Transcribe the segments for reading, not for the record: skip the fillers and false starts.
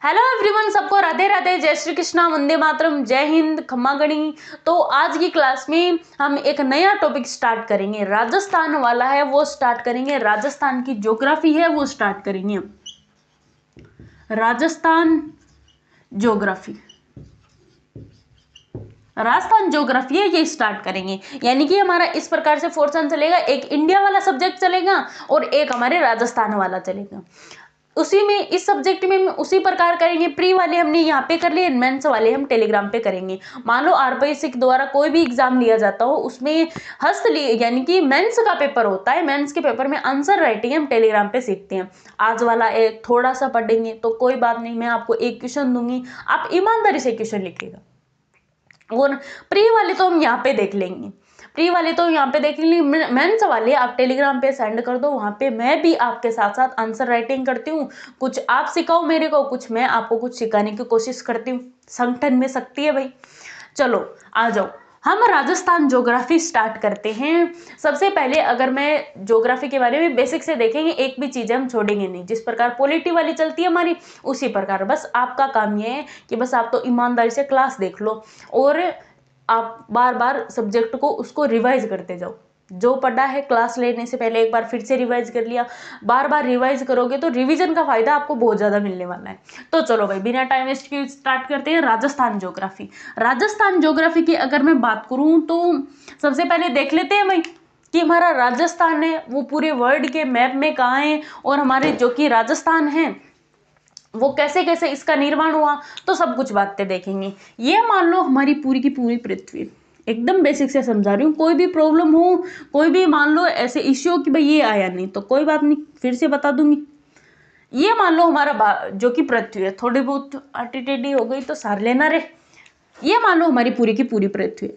Hello everyone, सबको राधे राधे, जय श्री कृष्णा, वंदे मातरम, जय हिंद, खम्मा गणी। तो आज की क्लास में हम एक नया टॉपिक स्टार्ट करेंगे। राजस्थान वाला है वो स्टार्ट करेंगे। राजस्थान की ज्योग्राफी है वो स्टार्ट करेंगे। राजस्थान ज्योग्राफी, राजस्थान ज्योग्राफी है ये स्टार्ट करेंगे। यानी कि हमारा इस प्रकार से पोर्शन चलेगा, एक इंडिया वाला सब्जेक्ट चलेगा और एक हमारे राजस्थान वाला चलेगा। उसी में इस सब्जेक्ट में उसी प्रकार करेंगे। प्री वाले हमने यहाँ पे कर लिए, मेंस वाले हम टेलीग्राम पे करेंगे। मान लो आरपीएससी के द्वारा कोई भी एग्जाम लिया जाता हो, उसमें यानी कि मेंस का पेपर होता है, मेंस के पेपर में आंसर राइटिंग हम टेलीग्राम पे सीखते हैं। आज वाला एक थोड़ा सा पढ़ेंगे तो कोई बात नहीं, मैं आपको एक क्वेश्चन दूंगी, आप ईमानदारी से क्वेश्चन लिखिएगा। और प्री वाले तो हम यहाँ पे देख लेंगे, प्री वाले तो यहाँ पे देख लेंगे। मेंस वाले आप टेलीग्राम पे सेंड कर दो, वहां पे मैं भी आपके साथ साथ आंसर राइटिंग करती हूँ। कुछ आप सिखाओ मेरे को, कुछ मैं आपको कुछ सिखाने की कोशिश करती हूँ। संगठन में सकती है भाई। चलो आ जाओ, हम राजस्थान ज्योग्राफी स्टार्ट करते हैं। सबसे पहले अगर मैं ज्योग्राफी के बारे में बेसिक से देखेंगे, एक भी चीजें हम छोड़ेंगे नहीं। जिस प्रकार पॉलिटी वाली चलती है हमारी, उसी प्रकार बस आपका काम ये है कि बस आप तो ईमानदारी से क्लास देख लो और आप बार बार सब्जेक्ट को उसको रिवाइज करते जाओ। जो पढ़ा है क्लास लेने से पहले एक बार फिर से रिवाइज कर लिया, बार बार रिवाइज करोगे तो रिवीजन का फायदा आपको बहुत ज्यादा मिलने वाला है। तो चलो भाई, बिना टाइम वेस्ट किए स्टार्ट करते हैं। राजस्थान ज्योग्राफी, राजस्थान ज्योग्राफी की अगर मैं बात करूं तो सबसे पहले देख लेते हैं भाई कि हमारा राजस्थान है वो पूरे वर्ल्ड के मैप में कहाँ है, और हमारे जो कि राजस्थान है वो कैसे कैसे इसका निर्माण हुआ, तो सब कुछ बातें देखेंगे। ये मान लो हमारी पूरी की पूरी पृथ्वी, एकदम बेसिक से समझा रही हूँ। कोई भी प्रॉब्लम हो, कोई भी मान लो ऐसे इश्यू कि भाई ये आया नहीं, तो कोई बात नहीं, फिर से बता दूंगी। ये मान लो हमारा जो कि पृथ्वी है, थोड़ी बहुत आटी टेढ़ी हो गई तो सार लेना रे। ये मान लो हमारी पूरी की पूरी पृथ्वी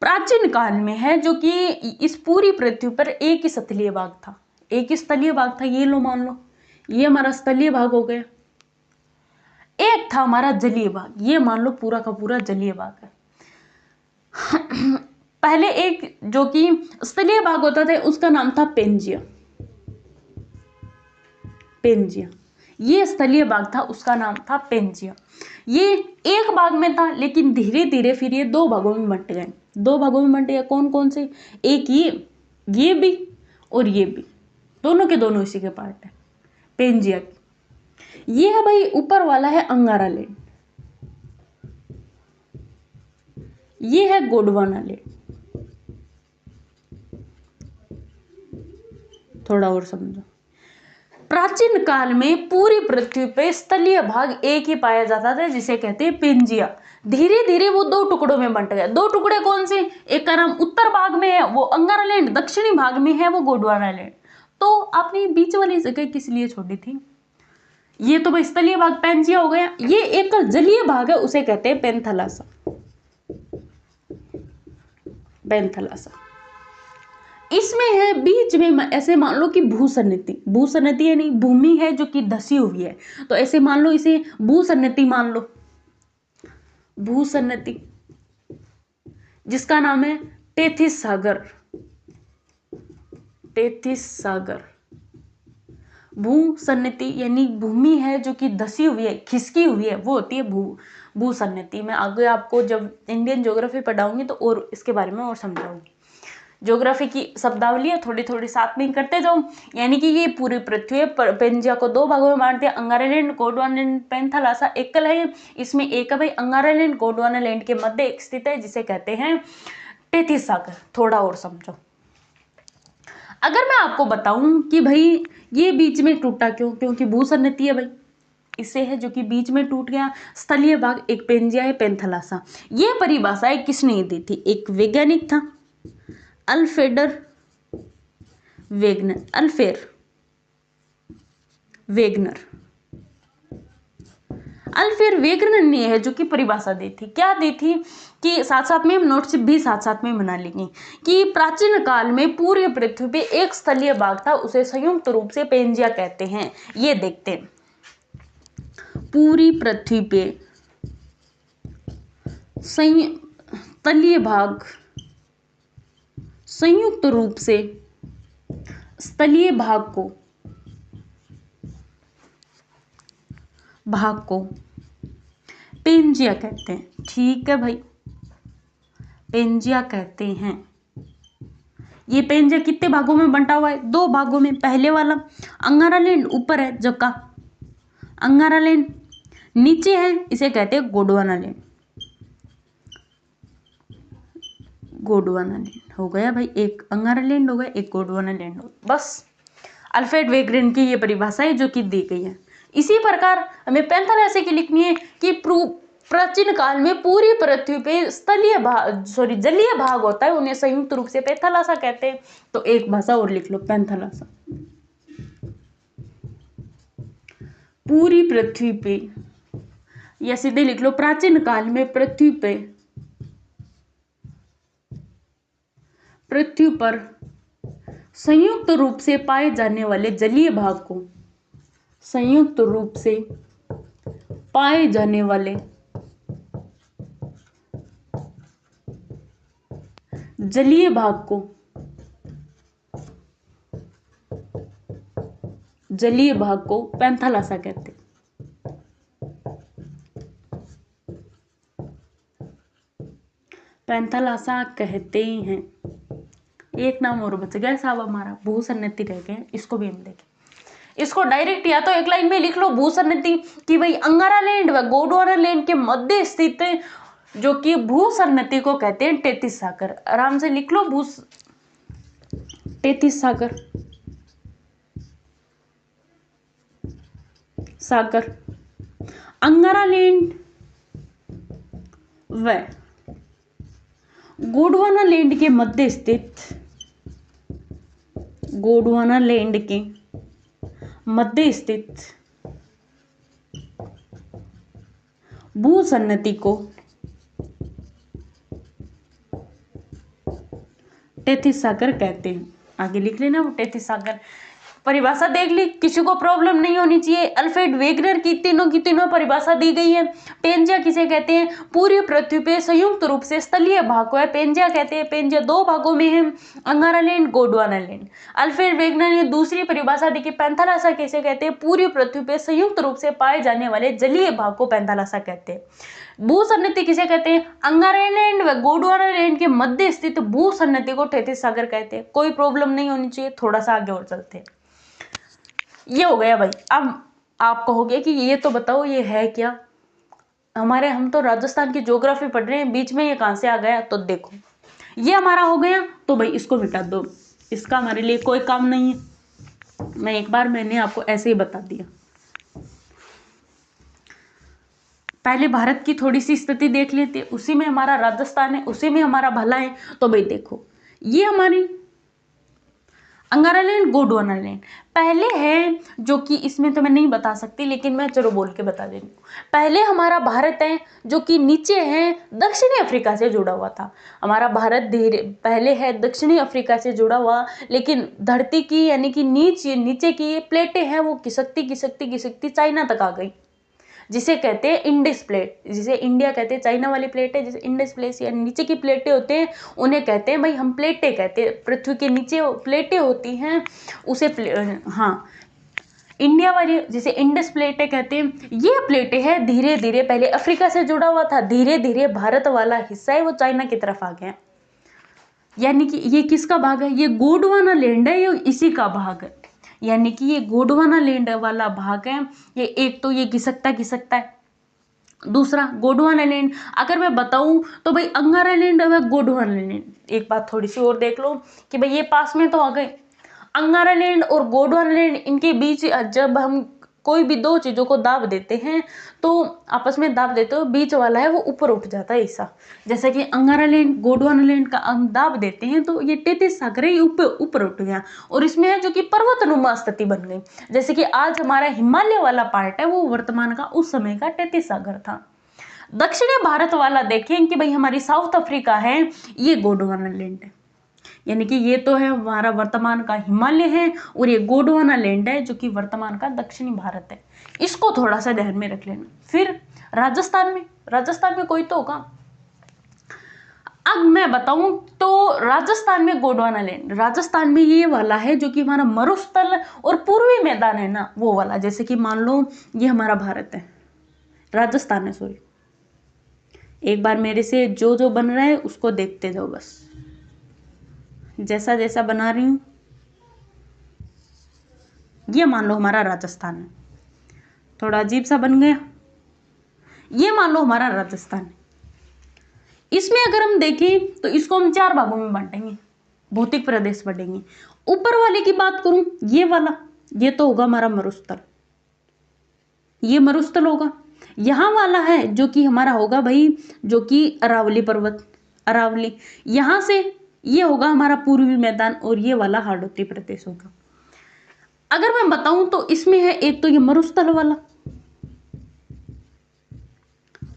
प्राचीन काल में है, जो कि इस पूरी पृथ्वी पर एक ही स्थलीय भाग था। एक ही स्थलीय भाग था, ये लो मान लो, ये हमारा स्थलीय भाग हो गया। एक था हमारा जलीय भाग, ये मान लो पूरा का पूरा जलीय भाग है। पहले एक जो कि स्थलीय भाग होता था उसका नाम था पेंजिया। पेंजिया, ये स्थलीय भाग था, उसका नाम था पेंजिया। ये एक भाग में था, लेकिन धीरे धीरे फिर ये दो भागों में बंट गए। दो भागों में बंटे, कौन कौन से? एक ये भी और ये भी, दोनों के दोनों इसी के पार्ट है पेंजिया की। ये है भाई ऊपर वाला है अंगारा लैंड, ये है गोंडवाना लैंड। थोड़ा और समझो। प्राचीन काल में पूरी पृथ्वी पे स्थलीय भाग एक ही पाया जाता था, जिसे कहते हैं पेंजिया। धीरे धीरे वो दो टुकड़ों में बंट गए। दो टुकड़े कौन से? एक का नाम उत्तर भाग में है वो अंगारा लैंड, दक्षिणी भाग में है वो गोंडवाना लैंड। तो आपने बीच वाली जगह किस लिए छोड़ी थी? ये तो भाई स्थलीय भाग पेंजिया हो गया। ये एक जलीय भाग है, उसे कहते हैं पेंथलासा। पेंथलासा इसमें है बीच में, ऐसे मान लो कि भूसन्नति, भूसन्नति यानी भूमि है जो कि धसी हुई है, तो ऐसे मान लो इसे भूसन्नति मान लो। भूसन्नति जिसका नाम है टेथिस सागर। टेथिस सागर भूसन्नति यानी भूमि है जो कि धसी हुई है, खिसकी हुई है, वो होती है भूसन्नति। मैं आगे आपको जब इंडियन ज्योग्राफी पढ़ाऊंगी तो और इसके बारे में और समझाऊंगी। ज्योग्राफी की शब्दावली है, थोड़ी थोड़ी साथ में करते जाओ। यानी कि ये पूरी पृथ्वी पेंजिया को दो भागों में बांटते हैं, अंगारा लैंड, गोंडवाना लैंड, पेंथलासा एकल है। इसमें एक है भाई अंगारा लैंड, गोंडवाना लैंड के मध्य एक स्थित है, जिसे कहते हैं टेथिस सागर। थोड़ा और समझो। अगर मैं आपको बताऊं कि भाई ये बीच में टूटा क्यों, क्योंकि भूसन्नति है भाई, इससे है जो कि बीच में टूट गया। स्थलीय भाग एक पेंजिया है, पेंथलासा। ये परिभाषा किसने दी थी? एक वैज्ञानिक था, अल्फ्रेड वेगनर। अल्फ्रेड वेगनर ने है जो कि परिभाषा दी थी। क्या दी थी कि साथ साथ में हम नोट्स भी साथ साथ में बना लेंगे कि प्राचीन काल में पूरी पृथ्वी पे एक स्थलीय भाग था, उसे संयुक्त रूप से पेंजिया कहते हैं। ये देखते हैं, पूरी पृथ्वी पे स्थलीय भाग, संयुक्त रूप से स्थलीय भाग को भाग को पेंजिया कहते हैं। ठीक है भाई, पेंजिया कहते हैं। ये पेंजिया कितने भागों में बंटा हुआ है? 2 भागों में। पहले वाला अंगारा लैंड ऊपर है, जबकि अंगारा लैंड नीचे है, इसे कहते हैं गोंडवाना लैंड। गोंडवाना लैंड हो गया भाई, एक अंगारा लैंड हो गया, एक गोंडवाना लैंड हो गया। बस अल्फ्रेड वेगरेन की ये परिभाषा है जो कि दी गई है। इसी प्रकार हमें पैंथर ऐसे की लिखनी है कि प्राचीन काल में पूरी पृथ्वी पे जलीय भाग होता है, उन्हें संयुक्त रूप से पैंथालासा कहते हैं। तो एक भाषा और लिख लो, पैंथालासा। पूरी पृथ्वी पे, या सीधे लिख लो प्राचीन काल में पृथ्वी पर संयुक्त रूप से पाए जाने वाले जलीय भाग को, संयुक्त रूप से पाए जाने वाले जलीय भाग को, जलीय भाग को पैंथालासा कहते हैं। पैंथालासा कहते हैं। एक नाम और बच गया साहब हमारा, भूसन्नति रह गए, इसको भी हम देखें। इसको डायरेक्ट या तो एक लाइन में लिख लो भूसन्नति कि भाई अंगारा लैंड व गोंडवाना लैंड के मध्य स्थित जो कि भूसन्नति को कहते हैं टेथिस सागर। आराम से लिख लो टेथिस सागर अंगारा लैंड व गोंडवाना लैंड के मध्य स्थित, गोंडवाना लैंड के मध्य स्थित भूसन्नति को टेथिस सागर कहते हैं। आगे लिख लेना वो टेथिस सागर। परिभाषा देख ली, किसी को प्रॉब्लम नहीं होनी चाहिए। अल्फ्रेड वेगनर की तीनों परिभाषा दी गई है। पेंजिया किसे कहते हैं? पूरी पृथ्वी पे संयुक्त रूप से स्थलीय भाग को है पेंजिया कहते हैं। पेंजिया 2 भागों में है, Angara land, Gondwana land. Alfred Wegener ने दूसरी परिभाषा दी कि पैंथालासा किसे कहते हैं? पूरी पृथ्वी पे संयुक्त रूप से पाए जाने वाले जलीय भाग को पैंथालासा कहते हैं। भूसन्नति किसे कहते हैं? अंगारा लैंड व गोंडवाना लैंड के मध्य स्थित भूसन्नति को टेथिस सागर कहते हैं। कोई प्रॉब्लम नहीं होनी चाहिए। थोड़ा सा आगे और चलते हैं। ये हो गया भाई। अब आप कहोगे कि ये तो बताओ ये है क्या? हम तो राजस्थान की ज्योग्राफी पढ़ रहे हैं, बीच में ये कहां से आ गया? तो देखो ये हमारा हो गया, तो भाई इसको मिटा दो, इसका हमारे लिए कोई काम नहीं है। मैंने आपको ऐसे ही बता दिया। पहले भारत की थोड़ी सी स्थिति देख लेते, उसी में हमारा राजस्थान है, उसी में हमारा भला है। तो भाई देखो ये हमारी अंगारा लैंड, गोंडवाना लैंड पहले है, जो कि इसमें तो मैं नहीं बता सकती, लेकिन मैं चलो बोल के बता देती हूँ। पहले हमारा भारत है जो कि नीचे है, दक्षिणी अफ्रीका से जुड़ा हुआ था। हमारा भारत पहले है दक्षिणी अफ्रीका से जुड़ा हुआ, लेकिन धरती की यानी कि नीचे की ये प्लेटें हैं वो खिसकती चाइना तक आ गई, जिसे कहते हैं इंडिस प्लेट। जिसे इंडिया कहते हैं, चाइना वाली प्लेट है, जिसे इंडिस प्लेट या नीचे की प्लेटें होते हैं उन्हें कहते हैं भाई हम प्लेटें कहते हैं। पृथ्वी के नीचे प्लेटें होती हैं उसे हाँ इंडिया वाली जिसे इंडिस प्लेटें कहते हैं। ये प्लेटें हैं धीरे धीरे, पहले अफ्रीका से जुड़ा हुआ था, धीरे धीरे भारत वाला हिस्सा है वो चाइना की तरफ आ गया। यानी कि ये किसका भाग है? ये गोंडवाना लैंड है, ये इसी का भाग है। यानी कि ये गोंडवाना लैंड वाला भाग है। ये एक तो ये खिसकता है, दूसरा गोंडवाना लैंड। अगर मैं बताऊं तो भाई अंगारा लैंड और गोंडवाना लैंड, एक बात थोड़ी सी और देख लो कि भाई ये पास में तो आ गए। अंगारा लैंड और गोंडवाना लैंड, इनके बीच जब हम कोई भी 2 चीजों को दाब देते हैं तो आपस में दाब देते हो, बीच वाला है वो ऊपर उठ जाता है ऐसा। जैसे कि अंगारा लैंड, गोंडवाना लैंड का हम दाब देते हैं तो ये टेथिस सागर ऊपर उठ गया, और इसमें है जो कि पर्वतनुमा स्थिति बन गई। जैसे कि आज हमारा हिमालय वाला पार्ट है वो वर्तमान का उस समय का टेथिस सागर था। दक्षिणी भारत वाला देखें कि भाई हमारी साउथ अफ्रीका है, ये गोंडवाना लैंड है। यानी कि ये तो है हमारा वर्तमान का हिमालय है, और ये गोंडवाना लैंड है जो कि वर्तमान का दक्षिणी भारत है। इसको थोड़ा सा ध्यान में रख लेना। फिर राजस्थान में कोई तो होगा। अब मैं बताऊं तो राजस्थान में गोंडवाना लैंड, राजस्थान में ये वाला है जो कि हमारा मरुस्थल और पूर्वी मैदान है ना, वो वाला। जैसे कि मान लो ये हमारा भारत है, राजस्थान है, सॉरी। एक बार मेरे से जो जो बन रहा है उसको देखते जाओ बस, जैसा जैसा बना रही हूं। ये मान लो हमारा राजस्थान है, थोड़ा अजीब सा बन गया। ये मान लो हमारा राजस्थान है। इसमें अगर हम देखें तो इसको हम 4 भागों में बांटेंगे, भौतिक प्रदेश बांटेंगे। ऊपर वाले की बात करूं, ये वाला, ये तो होगा हमारा मरुस्थल, ये मरुस्थल होगा। यहां वाला है जो कि हमारा होगा भाई, जो कि अरावली पर्वत, अरावली, यहां से ये होगा हमारा पूर्वी मैदान, और ये वाला हाड़ौती प्रदेश होगा। अगर मैं बताऊं तो इसमें है एक तो ये मरुस्थल वाला,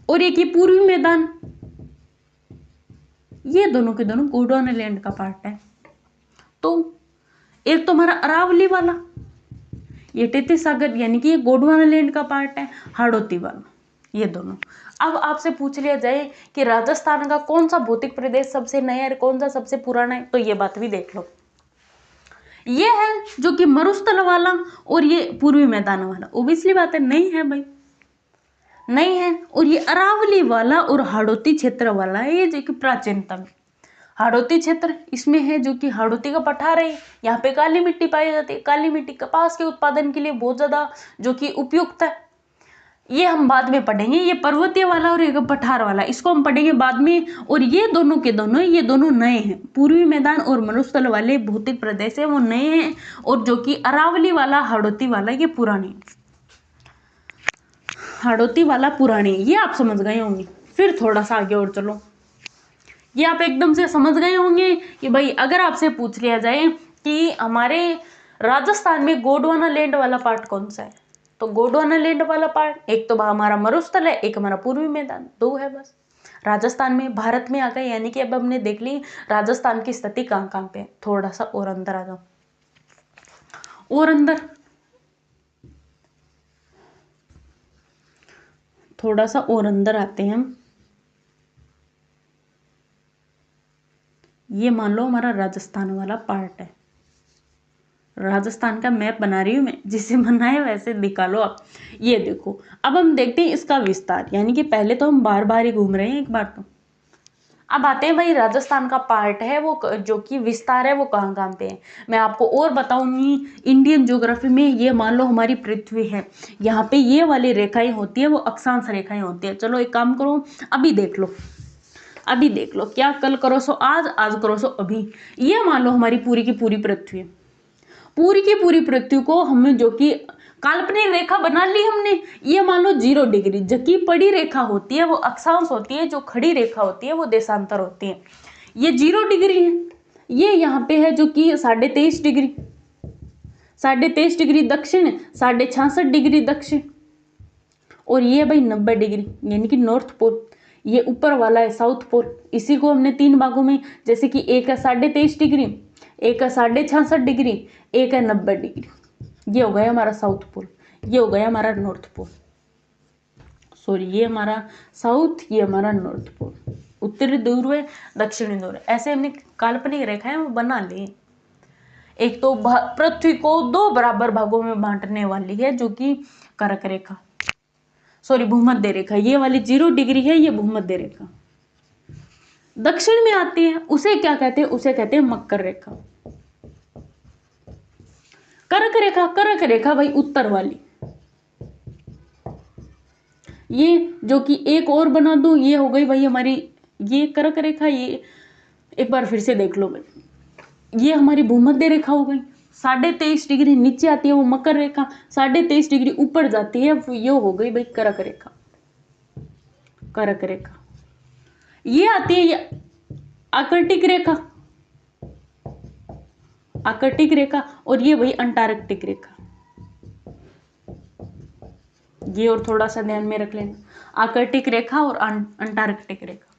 और एक ये पूर्वी मैदान, ये दोनों के दोनों गोंडवाना लैंड का पार्ट है। तो एक तो हमारा अरावली वाला, ये तैतीस सागर यानी कि ये गोंडवाना लैंड का पार्ट है, हाड़ौती वाला, ये दोनों। अब आपसे पूछ लिया जाए कि राजस्थान का कौन सा भौतिक प्रदेश सबसे नया है, कौन सा सबसे पुराना है, तो ये बात भी देख लो। ये है जो कि मरुस्थल वाला और ये पूर्वी मैदान वाला, ओबियसली बात है नहीं है भाई, नहीं है। और ये अरावली वाला और हाड़ौती क्षेत्र वाला है, ये जो कि प्राचीनतम हाड़ौती क्षेत्र, इसमें है जो कि हाड़ौती का पठार है, यहाँ पे काली मिट्टी पाई जाती है। काली मिट्टी कपास के उत्पादन के लिए बहुत ज्यादा जो कि उपयुक्त है, ये हम बाद में पढ़ेंगे। ये पर्वतीय वाला और एक पठार वाला, इसको हम पढ़ेंगे बाद में। और ये दोनों के दोनों, ये दोनों नए हैं, पूर्वी मैदान और मरुस्थल वाले भौतिक प्रदेश है वो नए हैं, और जो कि अरावली वाला हाड़ौती वाला ये पुराने, हाड़ौती वाला पुराने, ये आप समझ गए होंगे। फिर थोड़ा सा आगे और चलो, ये आप एकदम से समझ गए होंगे कि भाई अगर आपसे पूछ लिया जाए कि हमारे राजस्थान में गोंडवाना लैंड वाला पार्ट कौन सा है, तो गोंडवाना लैंड वाला पार्ट एक तो हमारा मरुस्थल है, एक हमारा पूर्वी मैदान, 2 है बस। राजस्थान में भारत में आ गए, यानी कि अब हमने देख ली राजस्थान की स्थिति कहाँ कहाँ पे है। थोड़ा सा और अंदर आ जाओ, और अंदर, थोड़ा सा और अंदर आते हैं हम। ये मान लो हमारा राजस्थान वाला पार्ट है, राजस्थान का मैप बना रही हूं मैं, जिसे बनना है वैसे दिखा लो आप। ये देखो, अब हम देखते हैं इसका विस्तार, यानी कि पहले तो हम बार बार ही घूम रहे हैं एक बार तो। अब आते हैं भाई राजस्थान का पार्ट है वो जो कि विस्तार है वो कहाँ कहाँ पे है, मैं आपको और बताऊंगी। इंडियन ज्योग्राफी में ये मान लो हमारी पृथ्वी है, यहाँ पे ये वाली रेखाएं होती है वो अक्षांश रेखाएं होती है। चलो एक काम करो, अभी देख लो, अभी देख लो, क्या कल करो सो आज, आज करो सो अभी। ये मान लो हमारी पूरी की पूरी पृथ्वी है, पूरी की पूरी पृथ्वी को हमने जो कि काल्पनिक रेखा बना ली हमने। ये मान लो 0 डिग्री जबकि पड़ी रेखा होती है वो अक्षांश होती है, जो खड़ी रेखा होती है वो देशांतर होती है। ये 0 डिग्री है, ये यहाँ पे है जो कि 23.5 डिग्री, 23.5 डिग्री दक्षिण, 66.5 डिग्री दक्षिण, और ये भाई 90 डिग्री यानी कि नॉर्थ पोल। ये ऊपर वाला है साउथ पोल। इसी को हमने 3 भागों में, जैसे कि एक है 23.5 डिग्री, एक है 66.5 डिग्री, एक है 90 डिग्री। ये हो गया हमारा साउथ पोल, ये हो गया हमारा नॉर्थ पोल, सॉरी ये हमारा साउथ, ये हमारा नॉर्थ पोल। उत्तरी ध्रुव है, दक्षिणी ध्रुव है, ऐसे हमने काल्पनिक रेखाएं वो बना ली। एक तो पृथ्वी को 2 बराबर भागों में बांटने वाली है जो कि कर्क रेखा, सॉरी भूमध्य रेखा। ये वाली 0 डिग्री है, ये भूमध्य रेखा। दक्षिण में आती है, उसे क्या कहते हैं, उसे कहते हैं मकर रेखा। कर्क रेखा, कर्क रेखा भाई उत्तर वाली। ये जो कि एक और बना दूं, ये हो गई भाई हमारी ये कर्क रेखा। ये एक बार फिर से देख लो भाई, ये हमारी भूमध्य रेखा हो गई। 23.5 डिग्री नीचे आती है वो मकर रेखा, 23.5 डिग्री ऊपर जाती है ये हो गई भाई कर्क रेखा, कर्क रेखा। ये आती है ये आर्कटिक रेखा, आर्कटिक रेखा, और ये वही अंटार्कटिक रेखा। ये और थोड़ा सा ध्यान में रख लेना, आर्कटिक रेखा और अंटार्कटिक रेखा।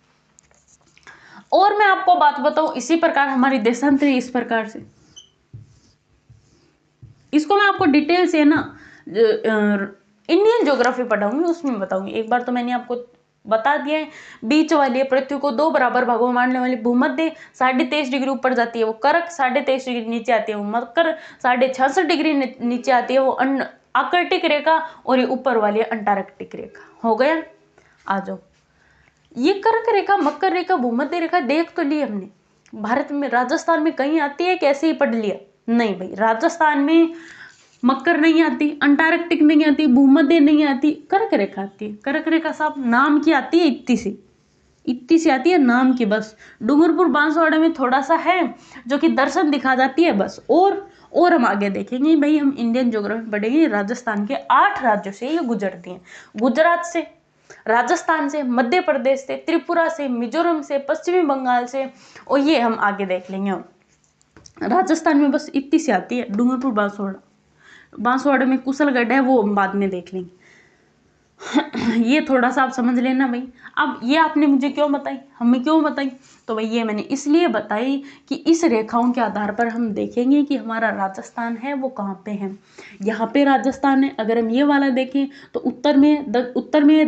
और मैं आपको बात बताऊं, इसी प्रकार हमारी देशांतर इस प्रकार से, इसको मैं आपको डिटेल से ना इंडियन ज्योग्राफी पढ़ाऊंगी उसमें बताऊंगी। एक बार तो मैंने आपको बता दिया है, बीच वाली पृथ्वी को 2 बराबर भागों में बांटने वाली भूमध्य 23.5 डिग्री ऊपर जाती है वो कर्क, 23.5 डिग्री नीचे आती है वो मकर, 66.5 डिग्री नीचे आती है वो आर्कटिक रेखा और ये ऊपर वाली है अंटार्कटिक रेखा। हो गया, आ जाओ। ये कर्क रेखा, मकर रेखा, भूमध्य रेखा देख तो ली हमने। भारत में राजस्थान में कहीं आती है, कैसे ही पढ़ लिया? नहीं भाई, राजस्थान में मकर नहीं आती, अंटार्कटिक नहीं आती, भूमध्य नहीं आती, कर्क रेखा आती है। कर्क रेखा साहब नाम की आती है, इतनी सी आती है नाम की बस। डूंगरपुर बांसवाड़ा में थोड़ा सा है जो कि दर्शन दिखा जाती है बस। और हम आगे देखेंगे भाई, हम इंडियन ज्योग्राफी पढ़ेंगे। राजस्थान के 8 राज्यों से ये गुजरती हैं। गुजरात से, राजस्थान से, मध्य प्रदेश से, त्रिपुरा से, मिजोरम से, पश्चिमी बंगाल से, और ये हम आगे देख लेंगे। राजस्थान में बस इतनी सी आती है, डूंगरपुर बांसवाड़ा। बांसवाड़ा में कुशलगढ़ है, वो हम बाद में देख लेंगे। ये थोड़ा सा आप समझ लेना भाई। अब ये आपने मुझे क्यों बताई, हमें क्यों बताई? तो भाई ये मैंने इसलिए बताई कि इस रेखाओं के आधार पर हम देखेंगे कि हमारा राजस्थान है वो कहाँ पे है। यहाँ पे राजस्थान है। अगर हम ये वाला देखें तो उत्तर में,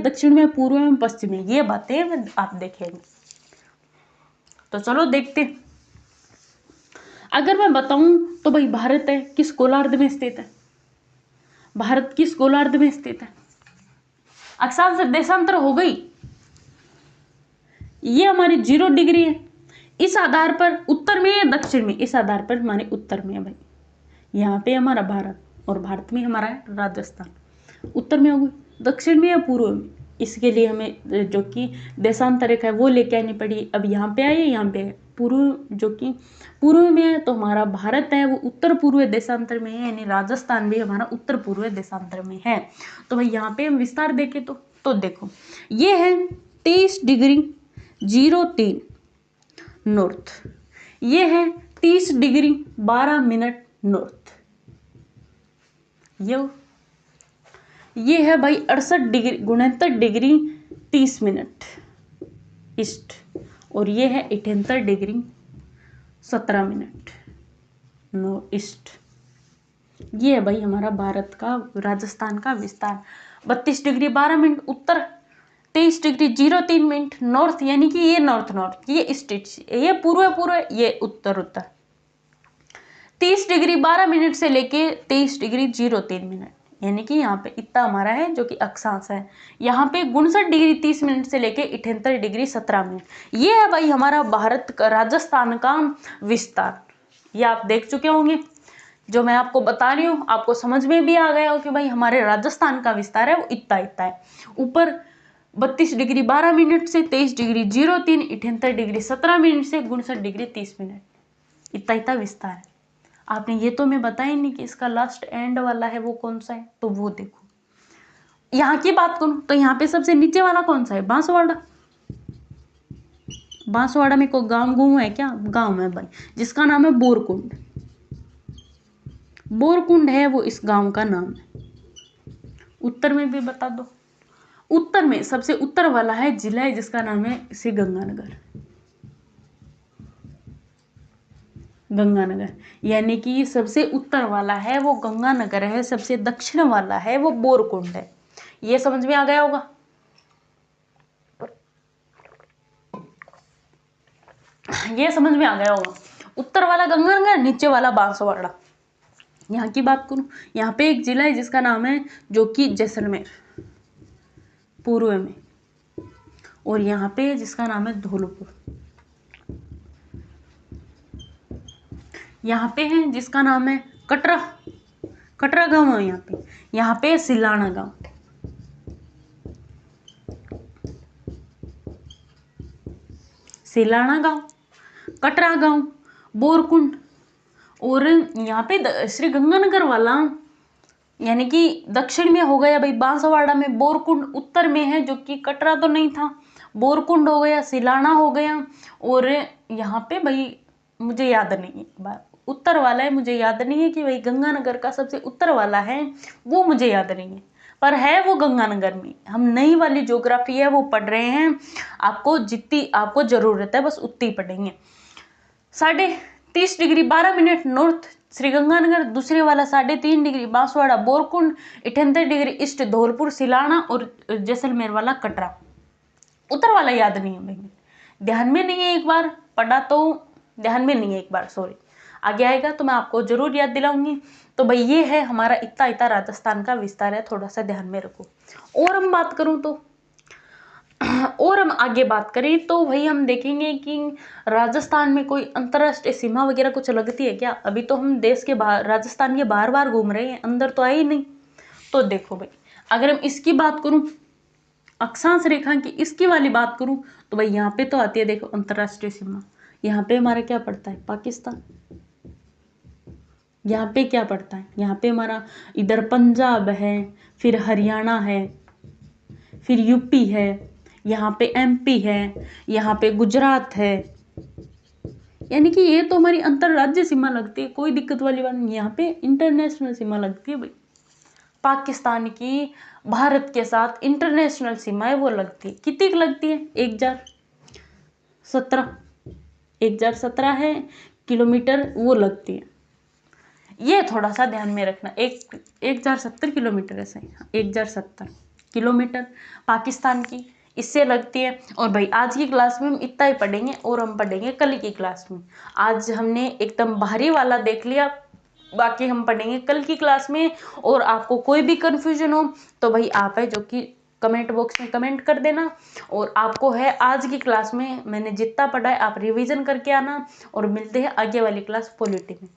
दक्षिण में, पूर्व में, पश्चिम में, ये बातें आप देखेंगे। तो चलो देखते। अगर मैं बताऊं तो भाई भारत है किस गोलार्ध में स्थित है? भारत किस गोलार्ध में स्थित है? अक्षांश से देशांतर हो गई, ये हमारी 0 डिग्री है। इस आधार पर उत्तर में या दक्षिण में, इस आधार पर हमारे उत्तर में है भाई। यहाँ पे हमारा भारत और भारत में हमारा है राजस्थान। उत्तर में होगी, दक्षिण में या पूर्व में, इसके लिए हमें जो कि देशांतर रेखा है वो लेके आनी पड़ी। अब यहाँ पे आए, यहाँ पे पूर्व, जो कि पूर्व में है तो हमारा भारत है वो उत्तर पूर्व देशांतर में है, यानी राजस्थान भी हमारा उत्तर पूर्व देशांतर में है। तो भाई यहाँ पे हम विस्तार देखें तो देखो, ये है 23 डिग्री 03 नॉर्थ, ये है 30 डिग्री 12 मिनट नॉर्थ, ये है भाई 68 डिग्री 69 डिग्री 30 मिनट ईस्ट, और ये है 78 डिग्री 17 मिनट नॉर्थ ईस्ट। ये है भाई हमारा भारत का, राजस्थान का विस्तार। 32 डिग्री 12 मिनट उत्तर, 23 डिग्री 03 मिनट नॉर्थ, यानी कि ये नॉर्थ, ये स्टेट, ये पूर्व, ये उत्तर। 30 डिग्री 12 मिनट से लेके 23 डिग्री 03 मिनट, यानी कि यहाँ पे इतना हमारा है जो कि अक्षांश है। यहाँ पे 59 डिग्री 30 मिनट से लेके 78 डिग्री 17 मिनट। ये है भाई हमारा भारत का, राजस्थान का विस्तार। ये आप देख चुके होंगे, जो मैं आपको बता रही हूँ आपको समझ में भी आ गया हो कि भाई हमारे राजस्थान का विस्तार है वो इतना है। ऊपर 32 डिग्री 12 मिनट से 23 डिग्री 03, 78 डिग्री 17 मिनट से 59 डिग्री 30 मिनट, इतना विस्तार है। आपने ये तो मैं बताया नहीं कि इसका लास्ट एंड वाला है वो कौन सा है, तो वो देखो। यहाँ की बात करूं तो यहाँ पे सबसे नीचे वाला कौन सा है? बांसवाड़ा। बांसवाड़ा में कोई गांव है क्या? गांव है भाई, जिसका नाम है बोरकुंड। बोरकुंड है वो इस गांव का नाम है। उत्तर में भी बता दो, उत्तर में सबसे उत्तर वाला है जिला है जिसका नाम है श्री गंगानगर। गंगानगर, यानी कि सबसे उत्तर वाला है वो गंगानगर है, सबसे दक्षिण वाला है वो बोरकुंड है। ये समझ में आ गया होगा। ये समझ में आ गया होगा। उत्तर वाला गंगानगर, नीचे वाला बांसवाड़ा। यहाँ की बात करूं, यहाँ पे एक जिला है जिसका नाम है जो कि जैसलमेर, पूर्व में, और यहाँ पे जिसका नाम है धौलपुर। यहाँ पे है जिसका नाम है कटरा गांव है यहाँ पे सिलाना गांव, सिलाना गांव, कटरा गांव, बोरकुंड, और यहाँ पे श्री गंगानगर वाला यानी कि दक्षिण में हो गया भाई बांसवाड़ा में। बोरकुंड उत्तर में है जो कि कटरा तो नहीं था, बोरकुंड हो गया, सिलाना हो गया, और यहाँ पे भाई मुझे याद नहीं है, उत्तर वाला है मुझे याद नहीं है कि भाई गंगानगर का सबसे उत्तर वाला है वो मुझे याद नहीं है, पर है वो गंगानगर में। हम नई वाली ज्योग्राफी है वो पढ़ रहे हैं, आपको जितनी आपको जरूरत है बस उतनी पढ़ेंगे। 30 degree 12 minute north Shri Ganganagar, दूसरे वाला 3.5 degree Banswara Borkund, 78 degree east Dholpur Silana, और जैसलमेर वाला कटरा। उत्तर वाला याद नहीं है भाई, ध्यान में नहीं है, एक बार पढ़ा तो ध्यान में नहीं है, एक बार सॉरी। आगे आएगा तो मैं आपको जरूर याद दिलाऊंगी। तो भाई ये है हमारा इतना इतना राजस्थान का विस्तार है, थोड़ा सा ध्यान में रखो। और हम बात करूं तो और हम आगे बात करें तो भाई हम देखेंगे कि राजस्थान में कोई अंतर्राष्ट्रीय सीमा वगैरह कुछ लगती है क्या? अभी तो हम देश के बाहर, राजस्थान के बाहर बाहर घूम रहे हैं, अंदर तो आए ही नहीं। तो देखो भाई, अगर हम इसकी बात करूं, अक्षांश रेखा की इसकी वाली बात करूं, तो भाई यहाँ पे तो आती है देखो अंतर्राष्ट्रीय सीमा। यहाँ पे हमारा क्या पड़ता है? पाकिस्तान। यहाँ पे क्या पड़ता है? यहाँ पे हमारा इधर पंजाब है, फिर हरियाणा है, फिर यूपी है, यहाँ पे एमपी है, यहाँ पे गुजरात है। यानी कि ये तो हमारी अंतरराज्य सीमा लगती है, कोई दिक्कत वाली बात नहीं। यहाँ पे इंटरनेशनल सीमा लगती है भाई। पाकिस्तान की भारत के साथ इंटरनेशनल सीमा है वो लगती है। कितनी लगती है? 1017 है किलोमीटर वो लगती है। ये थोड़ा सा ध्यान में रखना, 1070 किलोमीटर है, सही, 1070 किलोमीटर पाकिस्तान की इससे लगती है। और भाई आज की क्लास में हम इतना ही पढ़ेंगे, और हम पढ़ेंगे कल की क्लास में। आज हमने एकदम बाहरी वाला देख लिया, बाकी हम पढ़ेंगे कल की क्लास में। और आपको कोई भी कंफ्यूजन हो तो भाई आप है जो कि कमेंट बॉक्स में कमेंट कर देना। और आपको है आज की क्लास में मैंने जितना पढ़ा है आप रिवीजन करके आना, और मिलते हैं आगे वाली क्लास पॉलिटी में।